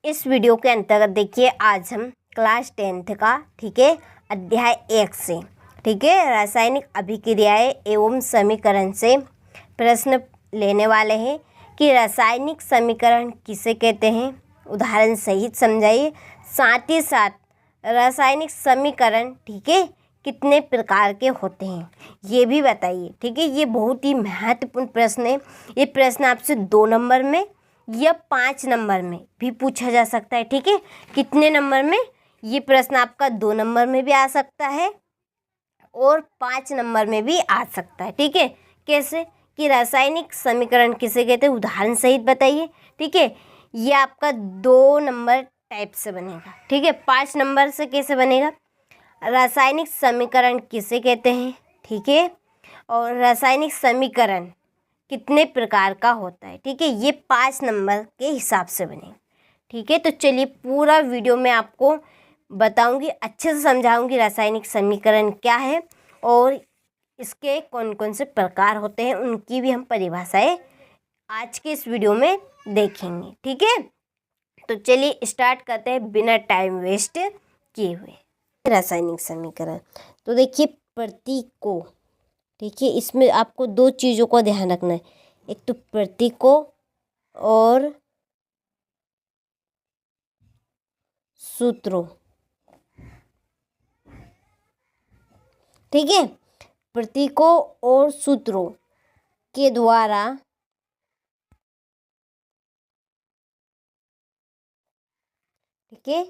इस वीडियो के अंतर्गत देखिए आज हम क्लास 10th का ठीक है अध्याय 1 से ठीक है रासायनिक अभिक्रियाएं एवं समीकरण से प्रश्न लेने वाले हैं कि रासायनिक समीकरण किसे कहते हैं, उदाहरण सहित समझाइए। साथ ही साथ रासायनिक समीकरण ठीक है कितने प्रकार के होते हैं ये भी बताइए। ठीक है, ये बहुत ही महत्वपूर्ण प्रश्न है। ये प्रश्न आपसे 2 नंबर में या 5 नंबर में भी पूछा जा सकता है। ठीक है, कितने नंबर में? ये प्रश्न आपका 2 नंबर में भी आ सकता है और 5 नंबर में भी आ सकता है। ठीक है, कैसे कि रासायनिक समीकरण किसे कहते हैं, उदाहरण सहित बताइए। ठीक है, ये आपका 2 नंबर टाइप से बनेगा। ठीक है, 5 नंबर से कैसे बनेगा, रासायनिक समीकरण किसे कहते हैं, ठीक है, और रासायनिक समीकरण कितने प्रकार का होता है। ठीक है, ये 5 नंबर के हिसाब से बनेगा। ठीक है, तो चलिए पूरा वीडियो में आपको बताऊंगी, अच्छे से समझाऊंगी रासायनिक समीकरण क्या है और इसके कौन कौन से प्रकार होते हैं, उनकी भी हम परिभाषाएं आज के इस वीडियो में देखेंगे। ठीक है, तो चलिए स्टार्ट करते हैं बिना टाइम वेस्ट किए हुए। रासायनिक समीकरण तो देखिए प्रतीक को, ठीक है, इसमें आपको 2 चीज़ों का ध्यान रखना है, एक तो प्रतीकों और सूत्रों। ठीक है, प्रतीकों और सूत्रों के द्वारा ठीक है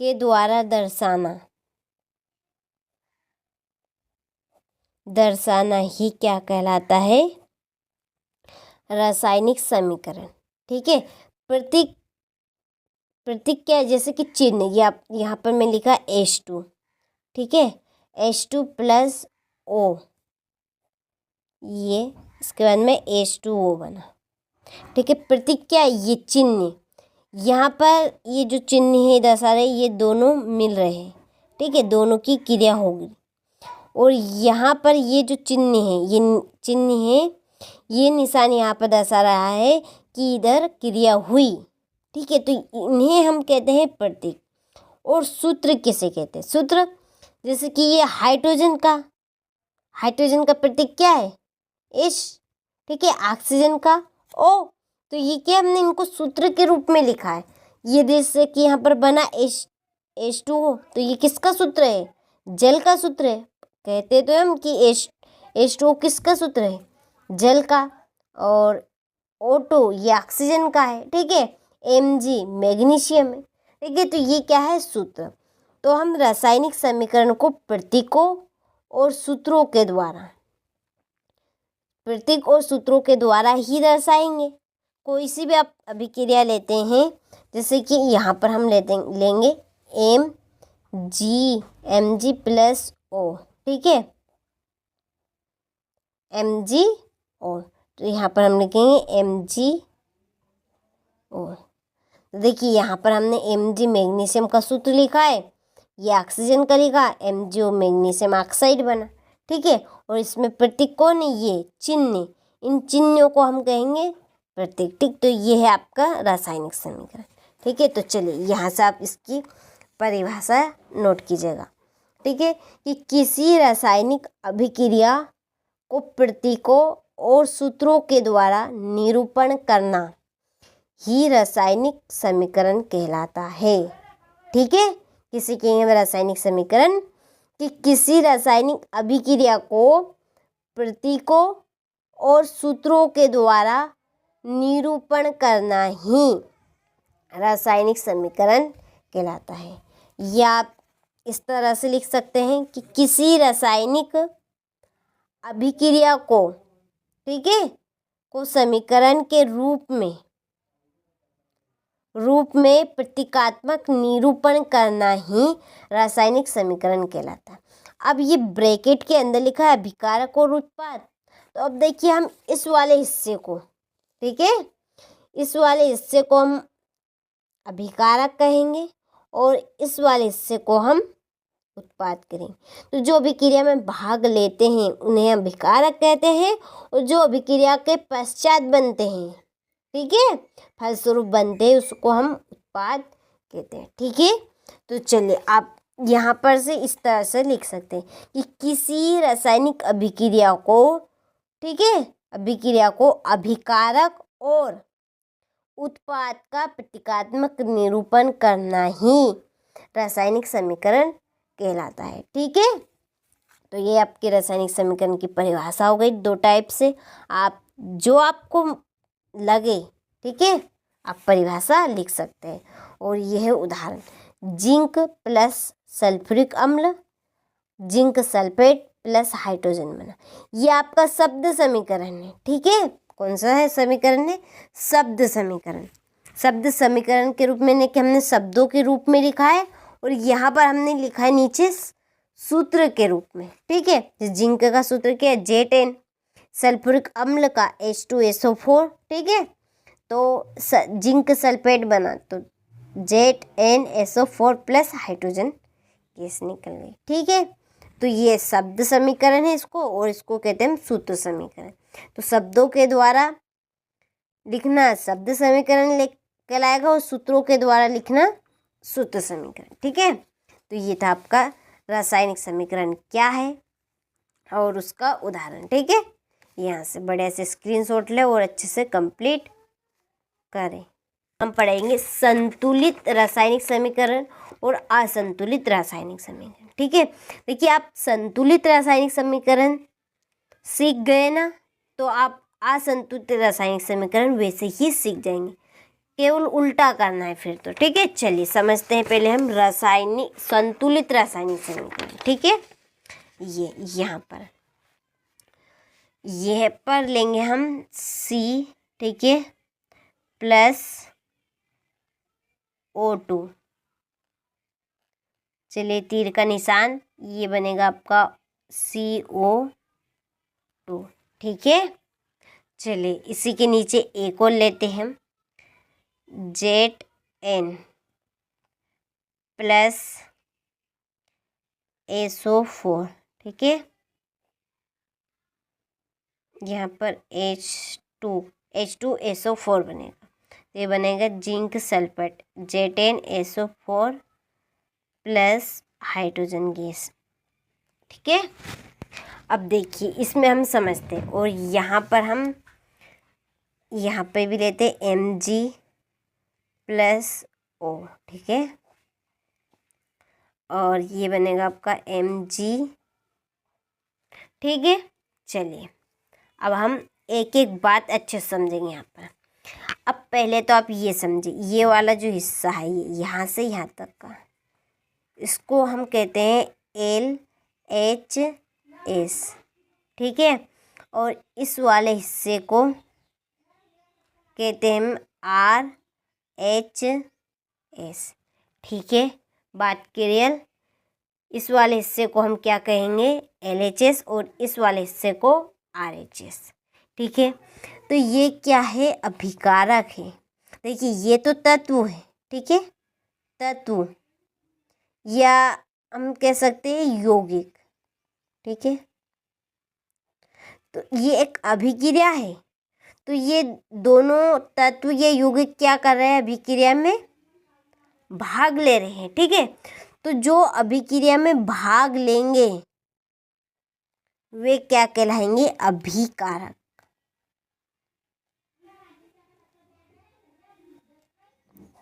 के द्वारा दर्शाना ही क्या कहलाता है, रासायनिक समीकरण। ठीक है, प्रतीक क्या है, जैसे कि चिन्ह, ये आप यहाँ पर मैं लिखा H2। ठीक है, H2 प्लस O, ये इसके बाद में H2O बना। ठीक है, प्रतीक क्या है, ये चिन्ह, यहाँ पर ये जो चिन्ह है दर्शा रहे, ये दोनों मिल रहे हैं। ठीक है, दोनों की क्रिया होगी। और यहाँ पर ये जो चिन्ह है, ये चिन्ह है, ये निशान यहाँ पर दर्शा रहा है कि इधर क्रिया हुई। ठीक है, तो इन्हें हम कहते हैं प्रतीक। और सूत्र किसे कहते हैं, सूत्र, जैसे कि ये हाइड्रोजन का प्रतीक क्या है, H। ठीक है, ऑक्सीजन का O। तो ये क्या, हमने इनको सूत्र के रूप में लिखा है। ये जैसे कि यहाँ पर बना H2O, तो ये किसका सूत्र है, जल का सूत्र है। कहते तो हम कि H2O किसका सूत्र है, जल का, और O2 ये ऑक्सीजन का है। ठीक है, Mg मैग्नीशियम है। ठीक है, तो ये क्या है, सूत्र। तो हम रासायनिक समीकरण को प्रतीकों और सूत्रों के द्वारा, प्रतीक और सूत्रों के द्वारा ही दर्शाएंगे। कोई सी भी आप अभिक्रिया लेते हैं, जैसे कि यहाँ पर हम लेंगे Mg प्लस O। ठीक है, MgO, तो यहाँ पर हम लिखेंगे MgO। तो देखिए यहाँ पर हमने Mg मैग्नीशियम का सूत्र लिखा है, ये ऑक्सीजन का लिखा, MgO मैग्नीशियम ऑक्साइड बना। ठीक है, और इसमें प्रतीक कौन है, ये चिन्ह, इन चिन्हों को हम कहेंगे प्रतीक। ठीक, तो ये है आपका रासायनिक समीकरण। ठीक है, तो चलिए यहाँ से आप इसकी परिभाषा नोट कीजिएगा। ठीक है, कि किसी रासायनिक अभिक्रिया को प्रतीकों और सूत्रों के द्वारा निरूपण करना ही रासायनिक समीकरण कहलाता है। ठीक है, किसी कहेंगे रासायनिक समीकरण कि किसी रासायनिक अभिक्रिया को प्रतीकों और सूत्रों के द्वारा निरूपण करना ही रासायनिक समीकरण कहलाता है। या आप इस तरह से लिख सकते हैं कि किसी रासायनिक अभिक्रिया को, ठीक है, को समीकरण के रूप में प्रतीकात्मक निरूपण करना ही रासायनिक समीकरण कहलाता है। अब ये ब्रैकेट के अंदर लिखा है अभिकारक और उत्पाद। तो अब देखिए हम इस वाले हिस्से को, ठीक है, इस वाले हिस्से को हम अभिकारक कहेंगे और इस वाले हिस्से को हम उत्पाद करेंगे। तो जो अभिक्रिया में भाग लेते हैं उन्हें अभिकारक कहते हैं, और जो अभिक्रिया के पश्चात बनते हैं, ठीक है, फलस्वरूप बनते हैं, उसको हम उत्पाद कहते हैं। ठीक है, तो चलिए आप यहाँ पर से इस तरह से लिख सकते हैं कि किसी रासायनिक अभिक्रिया को, ठीक है, अभिक्रिया को अभिकारक और उत्पाद का प्रतीकात्मक निरूपण करना ही रासायनिक समीकरण कहलाता है। ठीक है, तो ये आपके रासायनिक समीकरण की परिभाषा हो गई 2 टाइप से। आप जो आपको लगे, ठीक है, आप परिभाषा लिख सकते हैं। और यह उदाहरण जिंक प्लस सल्फ्यूरिक अम्ल, जिंक सल्फेट प्लस हाइड्रोजन बना, ये आपका शब्द समीकरण है। ठीक है, कौन सा है समीकरण है? शब्द समीकरण। शब्द समीकरण के रूप में कि हमने शब्दों के रूप में लिखा है और यहाँ पर हमने लिखा है नीचे सूत्र के रूप में। ठीक है, जिंक का सूत्र क्या है? Zn, सल्फ्यूरिक अम्ल का H2SO4। ठीक है, तो जिंक सल्फेट बना तो ZnSO4 प्लस हाइड्रोजन गैस निकल गई। ठीक है, तो ये शब्द समीकरण है इसको, और इसको कहते हैं सूत्र समीकरण। तो शब्दों के द्वारा लिखना शब्द समीकरण कहलाएगा और सूत्रों के द्वारा लिखना सूत्र समीकरण। ठीक है, तो ये था आपका रासायनिक समीकरण क्या है और उसका उदाहरण। ठीक है, यहाँ से बढ़िया से स्क्रीनशॉट ले और अच्छे से कंप्लीट करें। हम पढ़ेंगे संतुलित रासायनिक समीकरण और असंतुलित रासायनिक समीकरण। ठीक है, देखिए आप संतुलित रासायनिक समीकरण सीख गए ना, तो आप असंतुलित रासायनिक समीकरण वैसे ही सीख जाएंगे, केवल उल्टा करना है फिर तो। ठीक है, चलिए समझते हैं पहले हम रासायनिक संतुलित रासायनिक समीकरण। ठीक है, ये यहाँ पर यह पर लेंगे हम C, ठीक है, प्लस O2। चलिए तीर का निशान, ये बनेगा आपका CO2। ठीक है, चलिए इसी के नीचे एक और लेते हैं हम Zn प्लस SO4। ठीक है, यहाँ पर H2SO4 बनेगा, ये बनेगा zinc sulphate ZnSO4 plus hydrogen gas. ठीक है, अब देखिए इसमें हम समझते हैं, और यहाँ पर हम यहाँ पे भी लेते हैं Mg प्लस O। ठीक है, और ये बनेगा आपका Mg। ठीक है, चलिए अब हम एक एक बात अच्छे से समझेंगे यहाँ पर। अब पहले तो आप ये समझिए, ये वाला जो हिस्सा है ये यहाँ से यहाँ तक का, इसको हम कहते हैं LHS। ठीक है, और इस वाले हिस्से को कहते हैं हम RHS। ठीक है, बात क्लियर? इस वाले हिस्से को हम क्या कहेंगे? LHS, और इस वाले हिस्से को RHS। ठीक है, तो ये क्या है? अभिकारक है। देखिए ये तो तत्व है, ठीक है, तत्व, या हम कह सकते हैं यौगिक। ठीक है, तो ये एक अभिक्रिया है, तो ये दोनों तत्व ये यौगिक क्या कर रहे हैं? अभिक्रिया में भाग ले रहे हैं। ठीक है, तो जो अभिक्रिया में भाग लेंगे वे क्या कहलाएंगे? अभिकारक।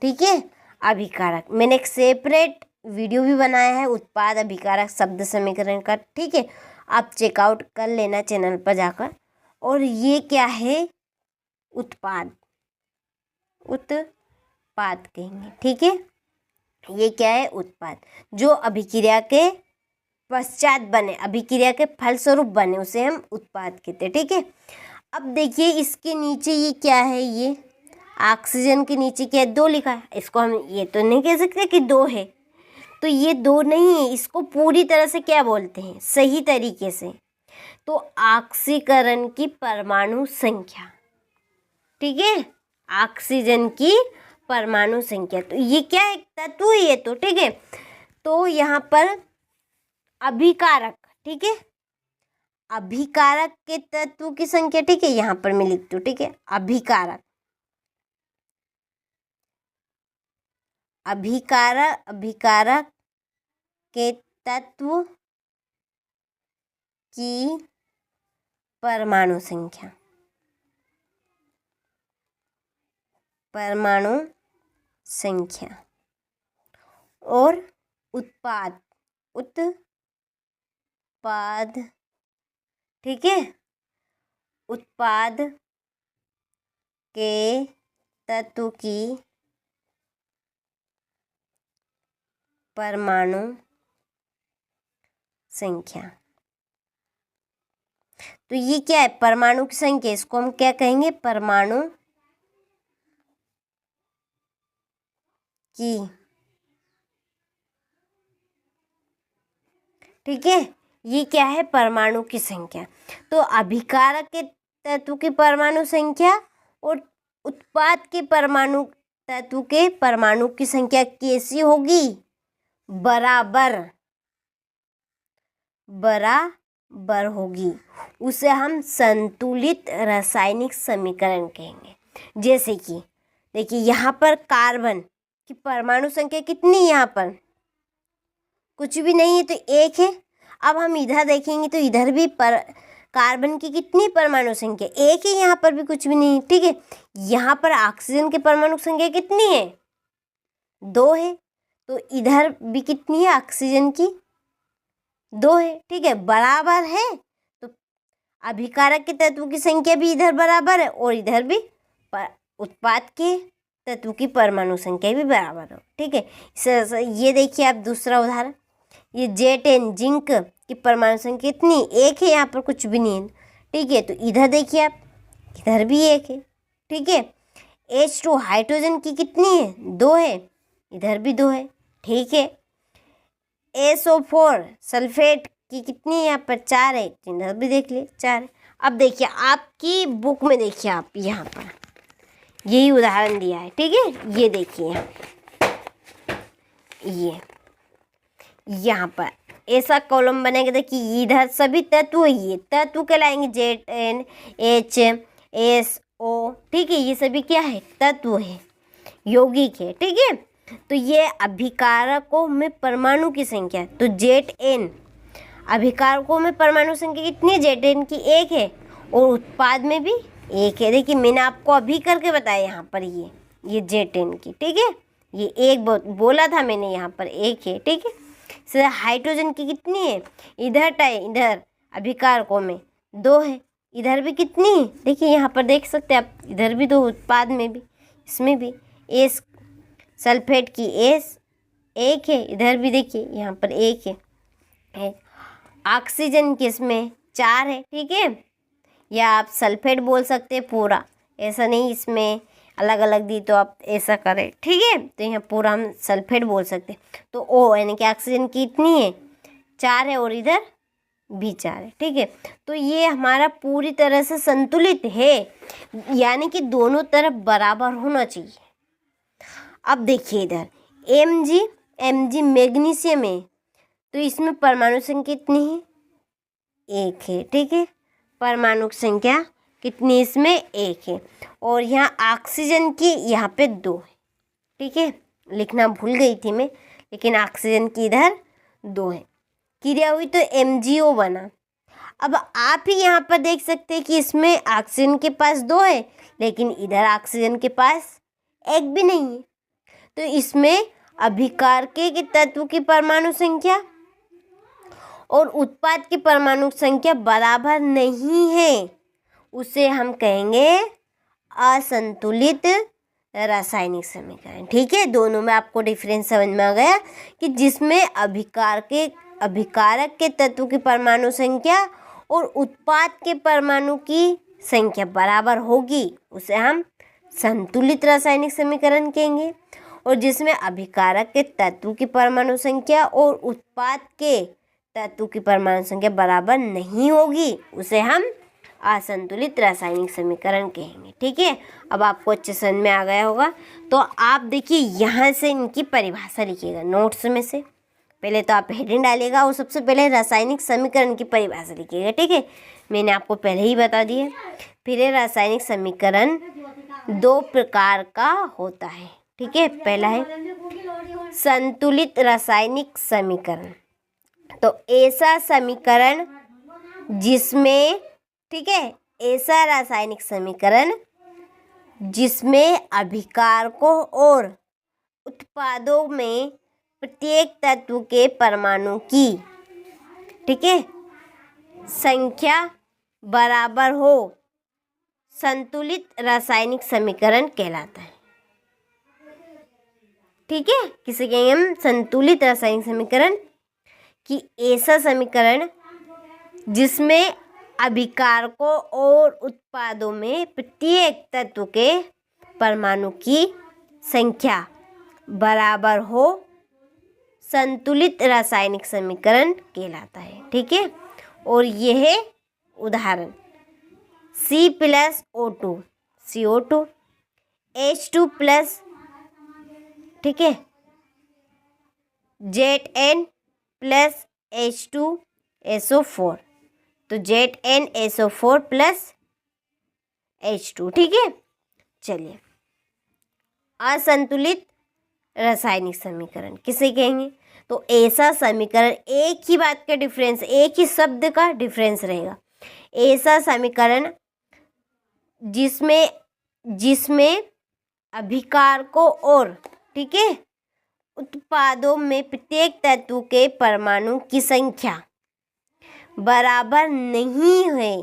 ठीक है, अभिकारक। मैंने एक सेपरेट वीडियो भी बनाया है उत्पाद अभिकारक शब्द समीकरण का। ठीक है, आप चेकआउट कर लेना चैनल पर जाकर। और ये क्या है? उत्पाद, उत्पाद कहेंगे। ठीक है, ये क्या है? उत्पाद, जो अभिक्रिया के पश्चात बने, अभिक्रिया के फलस्वरूप बने, उसे हम उत्पाद कहते हैं। ठीक है, अब देखिए इसके नीचे ये क्या है? ये ऑक्सीजन के नीचे क्या है? 2 लिखा है। इसको हम ये तो नहीं कह सकते कि 2 है, तो ये 2 नहीं है, इसको पूरी तरह से क्या बोलते हैं सही तरीके से? तो ऑक्सीकरण की परमाणु संख्या। ठीक है, ऑक्सीजन की परमाणु संख्या। तो ये क्या है? तत्व है ये तो। ठीक है, तो यहाँ पर अभिकारक, ठीक है, अभिकारक के तत्व की संख्या। ठीक है, यहाँ पर मैं लिखती हूँ। ठीक है, अभिकारक, अभिकारक के तत्व की परमाणु संख्या और उत्पाद, ठीक है, उत्पाद के तत्व की परमाणु संख्या। तो ये क्या है? परमाणु की संख्या, इसको हम क्या कहेंगे? परमाणु की, ठीक है, ये क्या है? परमाणु की संख्या। तो अभिकारक के तत्व की परमाणु संख्या और उत्पाद के परमाणु तत्व के परमाणु की संख्या कैसी होगी? बराबर होगी। उसे हम संतुलित रासायनिक समीकरण कहेंगे। जैसे कि देखिए यहाँ पर कार्बन की परमाणु संख्या कितनी है? यहाँ पर कुछ भी नहीं है तो 1 है। अब हम इधर देखेंगे तो इधर भी कार्बन की कितनी परमाणु संख्या? 1 है। यहाँ पर भी कुछ भी नहीं है, ठीक है। यहाँ पर ऑक्सीजन की परमाणु संख्या कितनी है? 2 है। तो इधर भी कितनी है ऑक्सीजन की? 2 है, ठीक है, बराबर है। तो अभिकारक के तत्व की संख्या भी इधर बराबर है और इधर भी उत्पाद के तत्व की परमाणु संख्या भी बराबर हो, ठीक है। ये देखिए आप दूसरा उदाहरण, ये J10 जिंक की परमाणु संख्या कितनी? 1 है। यहाँ पर कुछ भी नहीं है, ठीक है। तो इधर देखिए आप, इधर भी 1 है, ठीक है। H2 हाइड्रोजन की कितनी है? 2 है। इधर भी 2 है, ठीक है। SO4 सल्फेट की कितनी है? यहाँ पर 4 है। इधर भी देख लिए 4 है। अब देखिए आपकी बुक में, देखिए आप यहाँ पर यही उदाहरण दिया है, ठीक है। ये देखिए ये यहाँ पर ऐसा कॉलम बनेगा। देखिए इधर सभी तत्व, ये तत्व कहलाएंगे Zn HSO, ठीक है। ये सभी क्या है? तत्व है, यौगिक है, ठीक है। तो ये अभिकारकों में परमाणु की संख्या, तो Zn अभिकारकों में परमाणु संख्या कितनी है? Zn की 1 है और उत्पाद में भी 1 है। देखिए मैंने आपको अभी करके बताया यहाँ पर ये Zn की, ठीक है। ये 1 बोला था मैंने, यहाँ पर 1 है, ठीक है। सर हाइड्रोजन की कितनी है? इधर अभिकारकों में 2 है। इधर भी कितनी है? देखिए यहाँ पर देख सकते हैं आप, इधर भी 2, उत्पाद में भी, इसमें भी। एस सल्फेट की 1 है। इधर भी देखिए यहाँ पर 1 है। ऑक्सीजन की इसमें 4 है, ठीक है। या आप सल्फेट बोल सकते हैं पूरा, ऐसा नहीं इसमें अलग अलग दी तो आप ऐसा करें, ठीक है। तो यहाँ पूरा हम सल्फेट बोल सकते हैं। तो O यानी कि ऑक्सीजन की कितनी है? 4 है और इधर भी 4 है, ठीक है। तो ये हमारा पूरी तरह से संतुलित है, यानी कि दोनों तरफ बराबर होना चाहिए। अब देखिए इधर Mg मैग्नीशियम है, तो इसमें परमाणु संख्या कितनी है? 1 है, ठीक है। परमाणु संख्या कितनी? इसमें 1 है। और यहाँ ऑक्सीजन की यहाँ पे 2 है, ठीक है। लिखना भूल गई थी मैं, लेकिन ऑक्सीजन की इधर 2 है। क्रिया हुई तो MgO बना। अब आप ही यहाँ पर देख सकते हैं कि इसमें ऑक्सीजन के पास 2 है, लेकिन इधर ऑक्सीजन के पास 1 भी नहीं है। तो इसमें अभिकारक के तत्व की परमाणु संख्या और उत्पाद की परमाणु संख्या बराबर नहीं है। उसे हम कहेंगे असंतुलित रासायनिक समीकरण, ठीक है। दोनों में आपको डिफरेंस समझ में आ गया कि जिसमें अभिकारक के तत्व की परमाणु संख्या और उत्पाद के परमाणु की संख्या बराबर होगी, उसे हम संतुलित रासायनिक समीकरण कहेंगे। और जिसमें अभिकारक के तत्व की परमाणु संख्या और उत्पाद के तत्व की परमाणु संख्या बराबर नहीं होगी, उसे हम असंतुलित रासायनिक समीकरण कहेंगे, ठीक है। अब आपको अच्छे समझ में आ गया होगा। तो आप देखिए यहाँ से इनकी परिभाषा लिखिएगा नोट्स में से। पहले तो आप हेडिंग डालिएगा और सबसे पहले रासायनिक समीकरण की परिभाषा लिखिएगा, ठीक है। मैंने आपको पहले ही बता दिया। फिर रासायनिक समीकरण 2 प्रकार का होता है, ठीक है। पहला है संतुलित रासायनिक समीकरण। तो ऐसा समीकरण जिसमें, ठीक है, ऐसा रासायनिक समीकरण जिसमें अभिकारकों और उत्पादों में प्रत्येक तत्व के परमाणु की, ठीक है, संख्या बराबर हो, संतुलित रासायनिक समीकरण कहलाता है। ठीक है, किसे कहेंगे हम? संतुलित रासायनिक समीकरण कि ऐसा समीकरण जिसमें अभिकारकों और उत्पादों में प्रत्येक तत्व के परमाणु की संख्या बराबर हो, संतुलित रासायनिक समीकरण कहलाता है। ठीक है, और यह उदाहरण C+O2 CO2, H2+, ठीक है, ZnH2SO4, तो ZnSO4+H2। ठीक है, चलिए, असंतुलित रासायनिक समीकरण किसे कहेंगे? तो ऐसा समीकरण, एक ही बात का डिफरेंस, एक ही शब्द का डिफरेंस रहेगा। ऐसा समीकरण जिसमें अभिकारकों और, ठीक है, उत्पादों में प्रत्येक तत्व के परमाणु की संख्या बराबर नहीं है,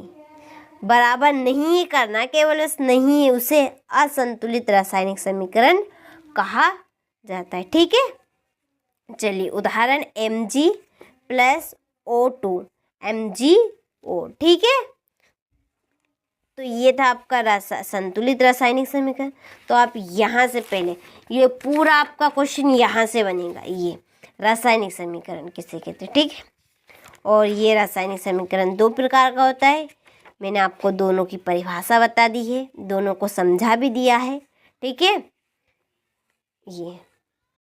बराबर नहीं करना, केवल उस नहीं है, उसे असंतुलित रासायनिक समीकरण कहा जाता है। ठीक है, चलिए, उदाहरण Mg+O2 MgO। ठीक है, तो ये था आपका संतुलित रासायनिक समीकरण। तो आप यहाँ से पहले ये पूरा आपका क्वेश्चन यहाँ से बनेगा, ये रासायनिक समीकरण किसे कहते हैं। ठीक है, और ये रासायनिक समीकरण दो प्रकार का होता है। मैंने आपको दोनों की परिभाषा बता दी है, दोनों को समझा भी दिया है। ठीक है, ये